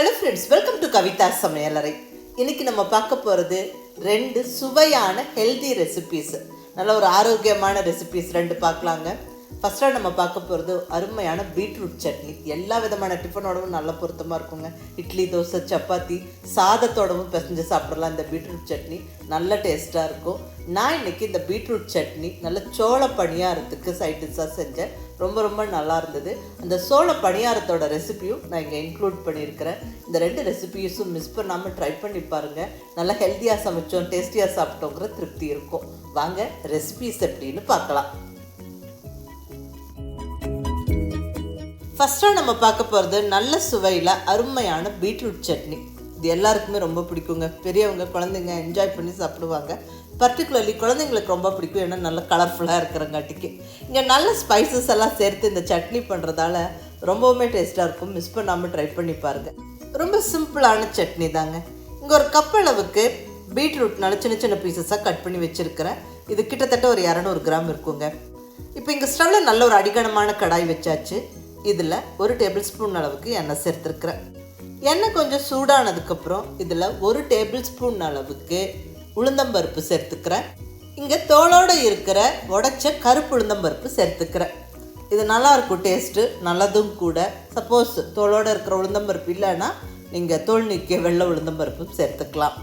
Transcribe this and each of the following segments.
Hello friends, welcome to Kavitha சமையலறை. இன்றைக்கி நம்ம பார்க்க போகிறது 2 சுவையான ஹெல்தி ரெசிபீஸ். நல்ல ஒரு ஆரோக்கியமான ரெசிபீஸ் 2 பார்க்கலாங்க. ஃபஸ்ட்டாக நம்ம பார்க்க போகிறது அருமையான பீட்ரூட் சட்னி. எல்லா விதமான டிஃபனோடவும் நல்ல பொருத்தமாக இருக்குங்க. இட்லி, தோசை, சப்பாத்தி, சாதத்தோடவும் பிசைஞ்சு சாப்பிட்றலாம். இந்த பீட்ரூட் சட்னி நல்ல டேஸ்ட்டாக இருக்கும். நான் இன்றைக்கி இந்த பீட்ரூட் சட்னி நல்ல சோள பணியாரத்துக்கு சைட் டிஷ்ஷாக செஞ்சேன். ரொம்ப நல்லா இருந்தது. அந்த சோள பணியாரத்தோட ரெசிபியும் நான் இங்கே இன்க்ளூட் பண்ணியிருக்கிறேன். இந்த 2 ரெசிபிஸும் மிஸ் பண்ணாமல் ட்ரை பண்ணி பாருங்கள். நல்லா ஹெல்த்தியாக சமைச்சோம், டேஸ்டியாக சாப்பிட்டோங்கிற திருப்தி இருக்கும். வாங்க ரெசிபிஸ் எப்படின்னு பார்க்கலாம். ஃபஸ்ட்டாக நம்ம பார்க்க போகிறது நல்ல சுவையில் அருமையான பீட்ரூட் சட்னி. இது எல்லாருக்குமே ரொம்ப பிடிக்குங்க. பெரியவங்க, குழந்தைங்க என்ஜாய் பண்ணி சாப்பிடுவாங்க. பர்டிகுலர்லி குழந்தைங்களுக்கு ரொம்ப பிடிக்கும், ஏன்னா நல்லா கலர்ஃபுல்லாக இருக்கிறங்காட்டிக்கு. இங்கே நல்ல ஸ்பைசஸ் எல்லாம் சேர்த்து இந்த சட்னி பண்ணுறதால ரொம்பவுமே டேஸ்ட்டாக இருக்கும். மிஸ் பண்ணாமல் ட்ரை பண்ணி பாருங்கள். ரொம்ப சிம்பிளான சட்னி தாங்க. இங்கே ஒரு கப் அளவுக்கு பீட்ரூட் நல்ல சின்ன பீசஸாக கட் பண்ணி வச்சுருக்கிறேன். இது கிட்டத்தட்ட ஒரு 200 கிராம் இருக்குங்க. இப்போ இங்கே ஸ்டவ்வில் நல்ல ஒரு அடிகனமான கடாய் வச்சாச்சு. இதில் 1 டேபிள் ஸ்பூன் அளவுக்கு எண்ணெய் சேர்த்துருக்குறேன். எண்ணெய் கொஞ்சம் சூடானதுக்கப்புறம் இதில் 1 டேபிள் ஸ்பூன் அளவுக்கு உளுந்தம்பருப்பு சேர்த்துக்கிறேன். இங்கே தோலோடு இருக்கிற உடைச்ச கருப்பு உளுந்தம்பருப்பு சேர்த்துக்கிறேன். இது நல்லாயிருக்கும், டேஸ்ட்டு நல்லதும் கூட. சப்போஸ் தோலோடு இருக்கிற உளுந்தம்பருப்பு இல்லைன்னா நீங்கள் தோல் நீக்கிய வெள்ளை உளுந்தம்பருப்பும் சேர்த்துக்கலாம்.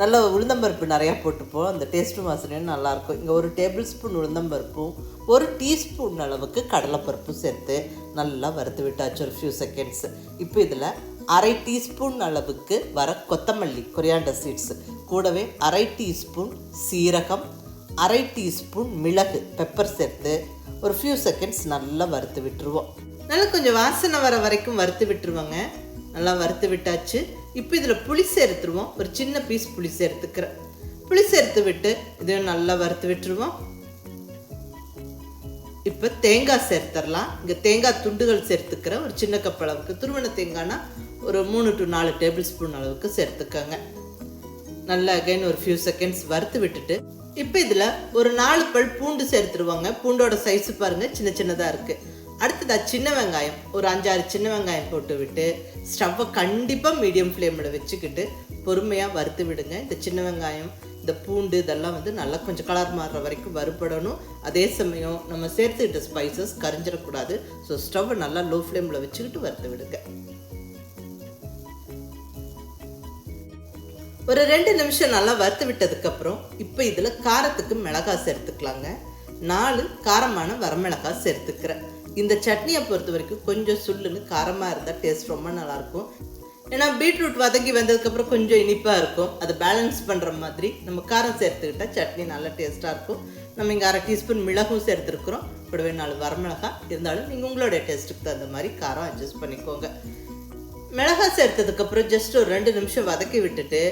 நல்ல உளுந்தம்பருப்பு நிறையா போட்டுப்போம், அந்த டேஸ்ட்டும் வாசனையும் நல்லாயிருக்கும். இங்கே 1 டேபிள் ஸ்பூன் உளுந்தம்பருப்பும் 1 டீஸ்பூன் அளவுக்கு கடலைப்பருப்பும் சேர்த்து நல்லா வறுத்து விட்டாச்சு ஒரு ஃபியூ செகண்ட்ஸ். இப்போ இதில் 1/2 டீஸ்பூன் அளவுக்கு வர கொத்தமல்லி, கொரியாண்டர் சீட்ஸு, கூடவே 1/2 டீஸ்பூன் சீரகம், 1/2 டீஸ்பூன் மிளகு, பெப்பர் சேர்த்து ஒரு ஃபியூ செகண்ட்ஸ் நல்லா வறுத்து விட்டுருவோம். நல்லா கொஞ்சம் வாசனை வர வரைக்கும் வறுத்து விட்டுருவோங்க. நல்லா வறுத்து விட்டாச்சு. இப்போ இதில் புளி சேர்த்துருவோம். ஒரு சின்ன பீஸ் புளி சேர்த்துக்கிறேன். புளி சேர்த்து விட்டு இதையும் நல்லா வறுத்து விட்டுருவோம். இப்போ தேங்காய் சேர்த்துடலாம். இங்கே தேங்காய் துண்டுகள் சேர்த்துக்கிறேன். ஒரு சின்ன கப் அளவுக்கு துருவன தேங்காய்னா ஒரு 3 to 4 டேபிள் ஸ்பூன் அளவுக்கு சேர்த்துக்கோங்க. நல்லா அகைன் ஒரு ஃபியூ செகண்ட்ஸ் வறுத்து விட்டுட்டு இப்போ இதில் ஒரு 4 பல் பூண்டு சேர்த்துருவாங்க. பூண்டோட சைஸு பாருங்கள், சின்னதாக இருக்குது. அடுத்ததாக சின்ன வெங்காயம், ஒரு 5-6 சின்ன வெங்காயம் போட்டு விட்டு ஸ்டவ்வை கண்டிப்பாக மீடியம் ஃப்ளேமில் வச்சுக்கிட்டு பொறுமையாக வறுத்து விடுங்க. இந்த சின்ன வெங்காயம், இந்த பூண்டு இதெல்லாம் நல்லா கொஞ்சம் கலர் மாறுற வரைக்கும் வறுபடணும். அதே சமயம் நம்ம சேர்த்துக்கிட்ட ஸ்பைசஸ் கரிஞ்சிடக்கூடாது. ஸோ ஸ்டவ்வை நல்லா லோ ஃப்ளேமில் வச்சுக்கிட்டு வறுத்து விடுங்க. ஒரு 2 நிமிஷம் நல்லா வறுத்து விட்டதுக்கப்புறம் இப்போ இதில் காரத்துக்கு மிளகாய் சேர்த்துக்கலாங்க. 4 காரமான வரமிளகாய் சேர்த்துக்கிறேன். இந்த சட்னியை பொறுத்த வரைக்கும் கொஞ்சம் சுள்ளுன்னு காரமாக இருந்தால் டேஸ்ட் ரொம்ப நல்லாயிருக்கும். ஏன்னா பீட்ரூட் வதங்கி வந்ததுக்கப்புறம் கொஞ்சம் இனிப்பாக இருக்கும். அதை பேலன்ஸ் பண்ணுற மாதிரி நம்ம காரம் சேர்த்துக்கிட்டால் சட்னி நல்லா டேஸ்ட்டாக இருக்கும். நம்ம இங்கே 1/2 டீஸ்பூன் மிளகும் சேர்த்துருக்குறோம். கூடவே 4 வரமிளகாய். இருந்தாலும் நீங்கள் உங்களுடைய டேஸ்ட்டுக்கு தகுந்த மாதிரி காரம் அட்ஜஸ்ட் பண்ணிக்கோங்க. மிளகாய் சேர்த்ததுக்கப்புறம் ஜஸ்ட் ஒரு 2 நிமிஷம் வதக்கி விட்டுட்டு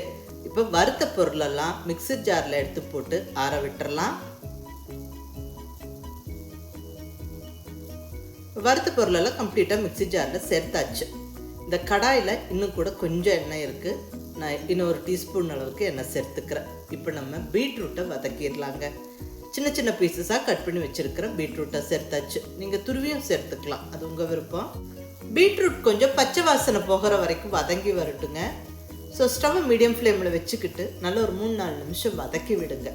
இப்போ வறுத்த பொருளெல்லாம் மிக்சர் ஜாரில் எடுத்து போட்டு ஆற விட்டுறலாம். வறுத்த பொருளெல்லாம் கம்ப்ளீட்டாக மிக்சி ஜாரில் சேர்த்தாச்சு. இந்த கடாயில் இன்னும் கூட கொஞ்சம் எண்ணெய் இருக்குது. நான் இன்னும் 1 டீஸ்பூன் அளவுக்கு எண்ணெய் சேர்த்துக்கிறேன். இப்போ நம்ம பீட்ரூட்டை வதக்கிடலாங்க. சின்ன பீசஸாக கட் பண்ணி வச்சுருக்கிற பீட்ரூட்டை சேர்த்தாச்சு. நீங்கள் துருவியும் சேர்த்துக்கலாம், அது உங்கள் விருப்பம். பீட்ரூட் கொஞ்சம் பச்சை வாசனை போகிற வரைக்கும் வதங்கி வரட்டுங்க. ஸோ ஸ்டவ்வை மீடியம் ஃப்ளேமில் வச்சுக்கிட்டு நல்லா ஒரு 3-4 நிமிஷம் வதக்கி விடுங்க.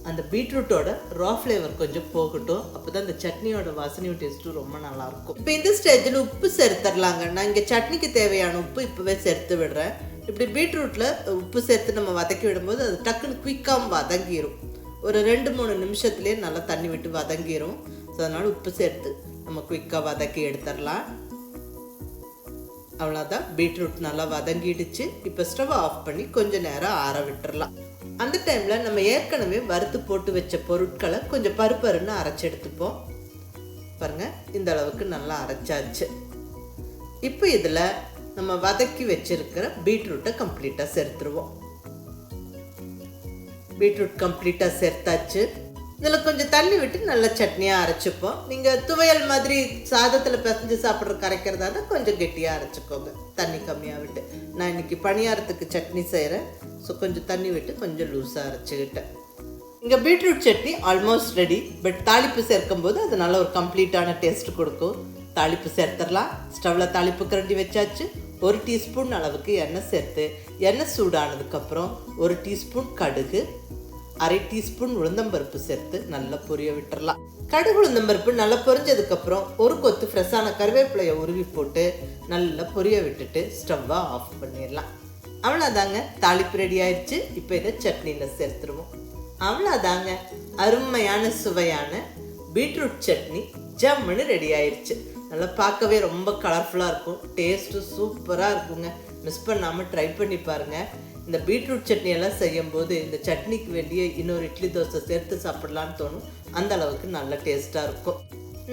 அந்த பீட்ரூட்டோட ரா ஃப்ளேவர் கொஞ்சம் போகட்டும். அப்போ தான் இந்த சட்னியோட வாசனையும் டேஸ்ட்டும் ரொம்ப நல்லாயிருக்கும். இப்போ இந்த ஸ்டேஜில் உப்பு சேர்த்துடலாங்க. நான் இங்கே சட்னிக்கு தேவையான உப்பு இப்போவே சேர்த்து விடுறேன். இப்படி பீட்ரூட்டில் உப்பு சேர்த்து நம்ம வதக்கி விடும்போது அது டக்குன்னு குயிக்காக வதங்கிடும். ஒரு 2-3 நிமிஷத்துலேயே நல்லா தண்ணி விட்டு வதங்கிடும். ஸோ அதனால் உப்பு சேர்த்து நம்ம குயிக்காக வதக்கி எடுத்துடலாம். அவ்வளோதான், பீட்ரூட் நல்லா வதங்கிடுச்சு. இப்போ ஸ்டவ் ஆஃப் பண்ணி கொஞ்சம் நேரம் ஆற விட்டுறலாம். அந்த டைமில் நம்ம ஏற்கனவே வறுத்து போட்டு வச்ச பொருட்களை கொஞ்சம் பருப்பருன்னு அரைச்சி எடுத்துப்போம். பாருங்கள், இந்த அளவுக்கு நல்லா அரைச்சாச்சு. இப்போ இதில் நம்ம வதக்கி வச்சிருக்கிற பீட்ரூட்டை கம்ப்ளீட்டாக சேர்த்துருவோம். பீட்ரூட் கம்ப்ளீட்டாக சேர்த்தாச்சு. இதில் கொஞ்சம் தண்ணி விட்டு நல்லா சட்னியாக அரைச்சிப்போம். நீங்கள் துவையல் மாதிரி சாதத்தில் பிசைஞ்சு சாப்பிட்ற அரைக்கிறதா இருந்தால் கொஞ்சம் கெட்டியாக அரைச்சிக்கோங்க, தண்ணி கம்மியாக விட்டு. நான் இன்றைக்கி பணியாரத்துக்கு சட்னி செய்கிறேன். ஸோ கொஞ்சம் தண்ணி விட்டு கொஞ்சம் லூஸாக அரைச்சிக்கிட்டேன். இங்கே beetroot chutney almost ready. But தாளிப்பு சேர்க்கும்போது அது நல்ல ஒரு கம்ப்ளீட்டான டேஸ்ட் கொடுக்கும். தாளிப்பு சேர்த்துடலாம். ஸ்டவ்வில் தாளிப்பு கரண்டி வச்சாச்சு. 1 டீஸ்பூன் அளவுக்கு எண்ணெய் சேர்த்து எண்ணெய் சூடானதுக்கப்புறம் 1 டீஸ்பூன் கடுகு, 1/2 டீஸ்பூன் உளுந்தம்பருப்பு சேர்த்து நல்லா பொரிய விட்டுறலாம். கடுகு உளுந்தம்பருப்பு நல்லா பொரிஞ்சதுக்கப்புறம் 1 கொத்து ஃப்ரெஷ்ஷான கருவேப்பிலையை உருவி போட்டு நல்லா பொரிய விட்டுட்டு ஸ்டவ்வை ஆஃப் பண்ணிடலாம். அவ்வளோதாங்க, தாளிப்பு ரெடி ஆயிடுச்சு. இப்போ இதை சட்னியில் சேர்த்துருவோம். அவ்வளோதாங்க, அருமையான சுவையான பீட்ரூட் சட்னி ஜம்முன்னு ரெடி ஆயிடுச்சு. நல்லா பார்க்கவே ரொம்ப கலர்ஃபுல்லாக இருக்கும், டேஸ்ட்டு சூப்பராக இருக்குங்க. மிஸ் பண்ணாமல் ட்ரை பண்ணி பாருங்கள். இந்த பீட்ரூட் சட்னி எல்லாம் செய்யும்போது இந்த சட்னிக்கு வேண்டிய இன்னொரு இட்லி தோசை சேர்த்து சாப்பிடலான்னு தோணும். அந்த அளவுக்கு நல்ல டேஸ்ட்டாக இருக்கும்.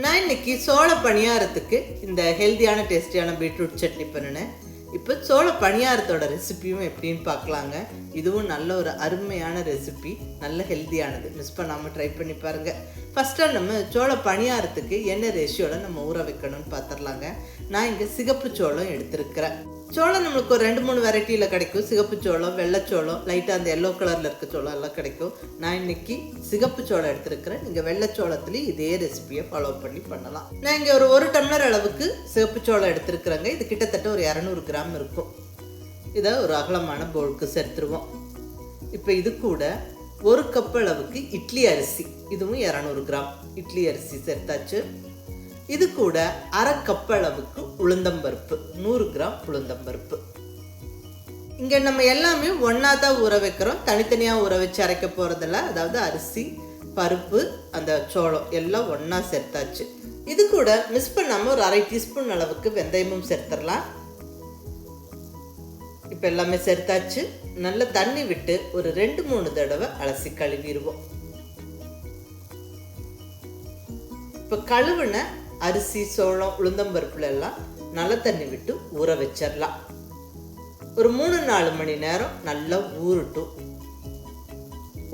நான் இன்னைக்கு சோள பணியாரத்துக்கு இந்த ஹெல்த்தியான டேஸ்டியான பீட்ரூட் சட்னி பண்ணினேன். இப்போ சோள பணியாரத்தோட ரெசிப்பியும் எப்படின்னு பார்க்கலாங்க. இதுவும் நல்ல ஒரு அருமையான ரெசிபி, நல்ல ஹெல்த்தியானது. மிஸ் பண்ணாமல் ட்ரை பண்ணி பாருங்கள். ஃபஸ்ட்டாக நம்ம சோள பணியாரத்துக்கு என்ன ரேஷியோவில் நம்ம ஊற வைக்கணும்னு பார்த்துடலாங்க. நான் இங்கே சிகப்பு சோளம் எடுத்துருக்கிறேன். சோளம் நம்மளுக்கு ஒரு 2-3 வெரைட்டியில் கிடைக்கும். சிகப்பு சோளம், வெள்ளைச்சோளம், லைட்டாக அந்த எல்லோ கலரில் இருக்க சோளம் எல்லாம் கிடைக்கும். நான் இன்னைக்கு சிகப்பு சோளம் எடுத்துருக்கிறேன். நீங்கள் வெள்ளைச்சோளத்துலேயும் இதே ரெசிபியை ஃபாலோ பண்ணலாம். நான் இங்கே ஒரு 1 டம்ளர் அளவுக்கு சிகப்பு சோளம் எடுத்துருக்குறேங்க. இது கிட்டத்தட்ட ஒரு 200 கிராம் இருக்கும். இதை ஒரு அகலமான பவுலுக்கு சேர்த்துருவோம். இப்போ இது கூட 1 கப் அளவுக்கு இட்லி அரிசி, இதுவும் 200 கிராம் இட்லி அரிசி சேர்த்தாச்சு. இது கூட 1/2 கப் அளவுக்கு உளுந்தம்பருப்பு, 100 கிராம் உளுந்தம்பருப்பு. இங்கே நம்ம எல்லாமே ஒன்றா தான் ஊற வைக்கிறோம், தனித்தனியாக ஊற வச்சு அரைக்க போகிறதில்ல. அதாவது அரிசி, பருப்பு, அந்த சோளம் எல்லாம் ஒன்றா சேர்த்தாச்சு. இது கூட மிஸ் பண்ணாமல் ஒரு 1/2 டீஸ்பூன் அளவுக்கு வெந்தயமும் சேர்த்துடலாம். இப்போ எல்லாமே சேர்த்தாச்சு. நல்லா தண்ணி விட்டு ஒரு 2-3 தடவை அலசி கழுவிடுவோம். இப்போ கழுவுன அரிசி, சோளம், உளுந்தம்பருப்புல எல்லாம் நல்ல தண்ணி விட்டு ஊற வச்சிடலாம். ஒரு 3-4 மணி நேரம் நல்லா ஊறட்டும்.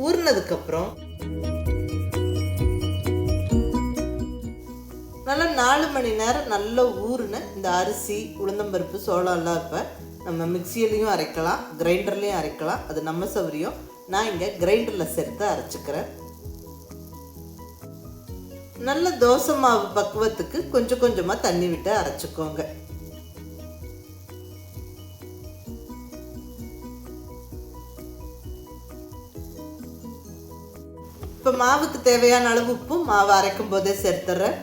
ஊறினதுக்கப்புறம் நல்லா 4 மணி நேரம் நல்லா ஊறின இந்த அரிசி, உளுந்தம்பருப்பு, சோளம் எல்லாம் இப்போ நம்ம மிக்சியிலையும் அரைக்கலாம், கிரைண்டர்லேயும் அரைக்கலாம். அது நம்ம சௌகரியம். நான் இங்கே கிரைண்டரில் சேர்த்து அரைச்சிக்கிறேன். நல்ல தோசை மாவு பக்குவத்துக்கு கொஞ்சம் கொஞ்சமாக தண்ணி விட்டு அரைச்சிக்கோங்க. இப்போ மாவுக்கு தேவையான அளவு உப்பு மாவு அரைக்கும் போதே சேர்த்துட்றேன்.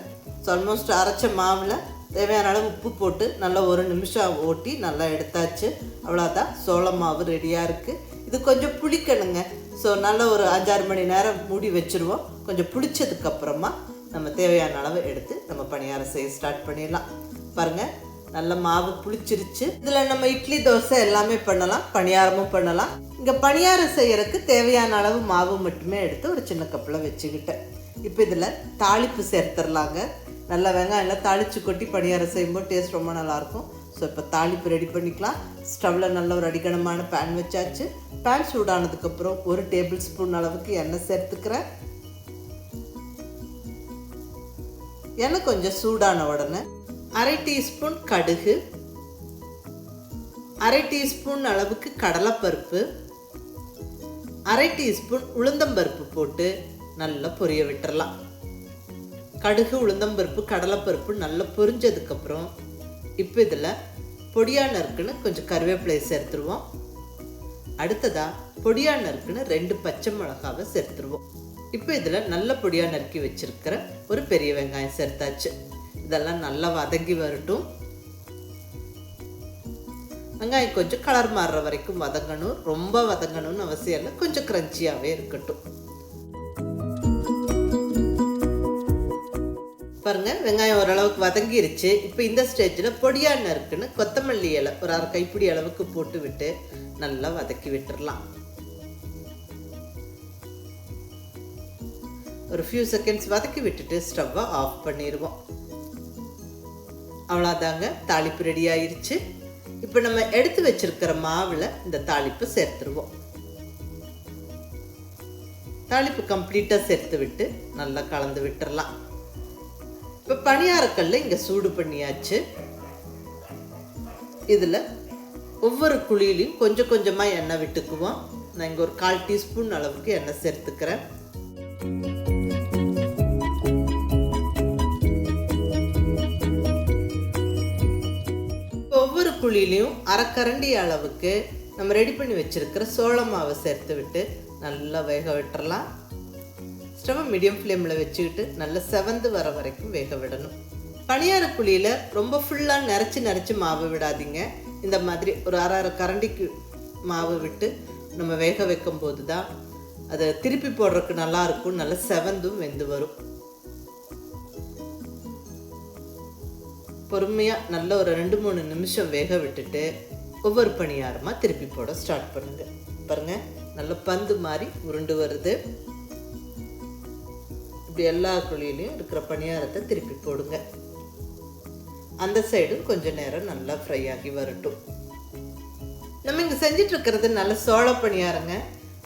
ஸோ ஆல்மோஸ்ட் அரைச்ச மாவில் தேவையான அளவு உப்பு போட்டு நல்லா 1 நிமிஷம் ஓட்டி நல்லா எடுத்தாச்சு. அவ்வளோதான், சோள மாவு ரெடியாக இருக்குது. இது கொஞ்சம் புளிக்கணுங்க. ஸோ நல்லா ஒரு 5-6 மணி நேரம் மூடி வச்சுருவோம். கொஞ்சம் புளிச்சதுக்கப்புறமா நம்ம தேவையான அளவு எடுத்து நம்ம பணியாரம் செய்ய ஸ்டார்ட் பண்ணிடலாம். பாருங்கள், நல்ல மாவு புளிச்சிருச்சு. இதில் நம்ம இட்லி, தோசை எல்லாமே பண்ணலாம், பணியாரமும் பண்ணலாம். இங்கே பணியாரம் செய்யறதுக்கு தேவையான அளவு மாவு மட்டுமே எடுத்து ஒரு சின்ன கப்பில் வச்சுக்கிட்டேன். இப்போ இதில் தாளிப்பு சேர்த்துடலாங்க. நல்லா வெங்காயம் எல்லாம் தாளித்து கொட்டி பணியாரம் செய்யும்போது டேஸ்ட் ரொம்ப நல்லாயிருக்கும். ஸோ இப்போ தாளிப்பு ரெடி பண்ணிக்கலாம். ஸ்டவ்வில் நல்ல ஒரு அடிக்கனமான பேன் வச்சாச்சு. பேன் சூடானதுக்கப்புறம் 1 டேபிள் ஸ்பூன் அளவுக்கு எண்ணெய் சேர்த்துக்கிறேன். எண்ணெய் கொஞ்சம் சூடான உடனே 1/2 டீஸ்பூன் கடுகு, 1/2 டீஸ்பூன் அளவுக்கு கடலைப்பருப்பு, 1/2 டீஸ்பூன் உளுந்தம்பருப்பு போட்டு நல்லா பொரிய விட்டுறலாம். கடுகு, உளுந்தம்பருப்பு, கடலைப்பருப்பு நல்லா பொரிஞ்சதுக்கப்புறம் இப்போ இதில் பொடியாக நறுக்குன்னு கொஞ்சம் கருவேப்பிலையை சேர்த்துருவோம். அடுத்ததாக பொடியாக நறுக்குன்னு 2 பச்சை மிளகாவை சேர்த்துருவோம். இப்போ இதில் நல்ல பொடியாக நறுக்கி வச்சுருக்கிற ஒரு பெரிய வெங்காயம் சேர்த்தாச்சு. இதெல்லாம் நல்லா வதங்கி வரட்டும். வெங்காயம் கொஞ்சம் கலர் மாறுற வரைக்கும் வதங்கணும். ரொம்ப வதங்கணும்னு அவசியம் இல்லை, கொஞ்சம் க்ரன்ச்சியாகவே இருக்கட்டும். பாருங்கள், வெங்காயம் ஓரளவுக்கு வதங்கிருச்சு. இப்போ இந்த ஸ்டேஜில் பொடியாக நறுக்குன்னு கொத்தமல்லி இலை ஒரு 1/2 கைப்பிடி அளவுக்கு போட்டு விட்டு நல்லா வதக்கி விட்டுடலாம். ஒரு ஃபியூ செகண்ட்ஸ் வதக்கி விட்டுட்டு ஸ்டவ்வை ஆஃப் பண்ணிடுவோம். அவ்வளோதாங்க, தாளிப்பு ரெடி ஆயிடுச்சு. இப்போ நம்ம எடுத்து வச்சிருக்கிற மாவில் இந்த தாளிப்பு சேர்த்துருவோம். தாளிப்பு கம்ப்ளீட்டாக சேர்த்து விட்டு நல்லா கலந்து விட்டுறலாம். இப்போ பணியாரக்கல்ல இங்கே சூடு பண்ணியாச்சு. இதில் ஒவ்வொரு குழியிலையும் கொஞ்சம் கொஞ்சமாக எண்ணெய் விட்டுக்குவோம். நான் இங்கே ஒரு 1/4 டீஸ்பூன் அளவுக்கு எண்ணெய் சேர்த்துக்கிறேன். குழியிலையும் அரை கரண்டி அளவுக்கு நம்ம ரெடி பண்ணி வச்சுருக்கிற சோள மாவை சேர்த்து விட்டு நல்லா வேக விட்டுறலாம். ஸ்டவ் மீடியம் ஃப்ளேமில் வச்சுக்கிட்டு நல்லா செவந்து வர வரைக்கும் வேக விடணும். பணியார குழியில் ரொம்ப ஃபுல்லாக நிறச்சி மாவு விடாதீங்க. இந்த மாதிரி ஒரு அரை கரண்டிக்கு மாவு விட்டு நம்ம வேக வைக்கும் போது தான் அதை திருப்பி போடுறதுக்கு நல்லாயிருக்கும். நல்லா செவந்தும் வெந்து வரும். பொறுமையாக நல்ல ஒரு 2-3 நிமிஷம் வேக விட்டுட்டு ஒவ்வொரு பணியாரமாக திருப்பி போட ஸ்டார்ட் பண்ணுங்கள். பாருங்கள், நல்ல பந்து மாதிரி உருண்டு வருது. இப்படி எல்லா குழியிலையும் இருக்கிற பணியாரத்தை திருப்பி போடுங்க. அந்த சைடும் கொஞ்சம் நேரம் நல்லா ஃப்ரை ஆகி வரட்டும். நம்ம இங்கே செஞ்சிட்ருக்கிறது நல்ல சோள பணியாரங்க.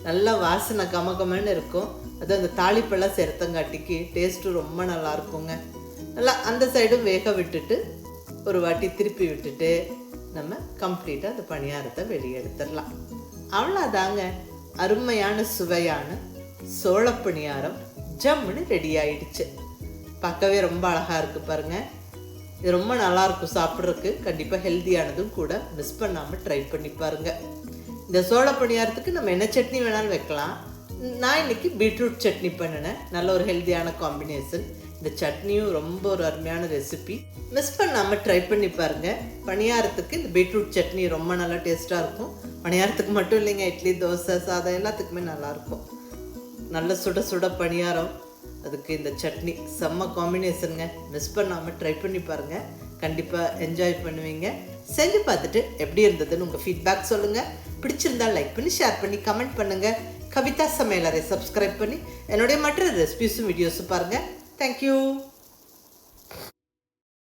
நல்லா வாசனை கமகமன்னு இருக்கும். அது அந்த தாளிப்பெல்லாம் சேர்த்தங்காட்டிக்கு டேஸ்ட்டும் ரொம்ப நல்லா இருக்குங்க. நல்லா அந்த சைடும் வேக விட்டுட்டு ஒரு வாட்டி திருப்பி விட்டுட்டு நம்ம கம்ப்ளீட்டாக அந்த பணியாரத்தை வெளியே எடுத்துடலாம். அவ்வளோதாங்க, அருமையான சுவையான சோள பணியாரம் ஜம்முன்னு ரெடி ஆயிடுச்சு. பார்க்கவே ரொம்ப அழகாக இருக்குது பாருங்கள். இது ரொம்ப நல்லாயிருக்கும் சாப்பிட்றதுக்கு. கண்டிப்பாக ஹெல்த்தியானதும் கூட. மிஸ் பண்ணாமல் ட்ரை பண்ணி பாருங்கள். இந்த சோள பணியாரத்துக்கு நம்ம என்ன சட்னி வேணாலும் வைக்கலாம். நான் இன்றைக்கி பீட்ரூட் சட்னி பண்ணினேன். நல்ல ஒரு ஹெல்த்தியான காம்பினேஷன். இந்த சட்னியும் ரொம்ப ஒரு அருமையான ரெசிபி. மிஸ் பண்ணாமல் ட்ரை பண்ணி பாருங்கள். பணியாரத்துக்கு இந்த பீட்ரூட் சட்னி ரொம்ப நல்லா டேஸ்ட்டாக இருக்கும். பணியாரத்துக்கு மட்டும் இல்லைங்க, இட்லி, தோசை, சாதம் எல்லாத்துக்குமே நல்லாயிருக்கும். நல்ல சுட சுட பணியாரம், அதுக்கு இந்த சட்னி செம்ம காம்பினேஷனுங்க. மிஸ் பண்ணாமல் ட்ரை பண்ணி பாருங்கள். கண்டிப்பாக என்ஜாய் பண்ணுவீங்க. செஞ்சு பார்த்துட்டு எப்படி இருந்ததுன்னு உங்கள் ஃபீட்பேக் சொல்லுங்கள். பிடிச்சிருந்தால் லைக் பண்ணி, ஷேர் பண்ணி, கமெண்ட் பண்ணுங்கள். கவிதா சமையலறை சப்ஸ்கிரைப் பண்ணி என்னுடைய மற்ற ரெசிபிஸும் வீடியோஸும் பாருங்கள். Thank you.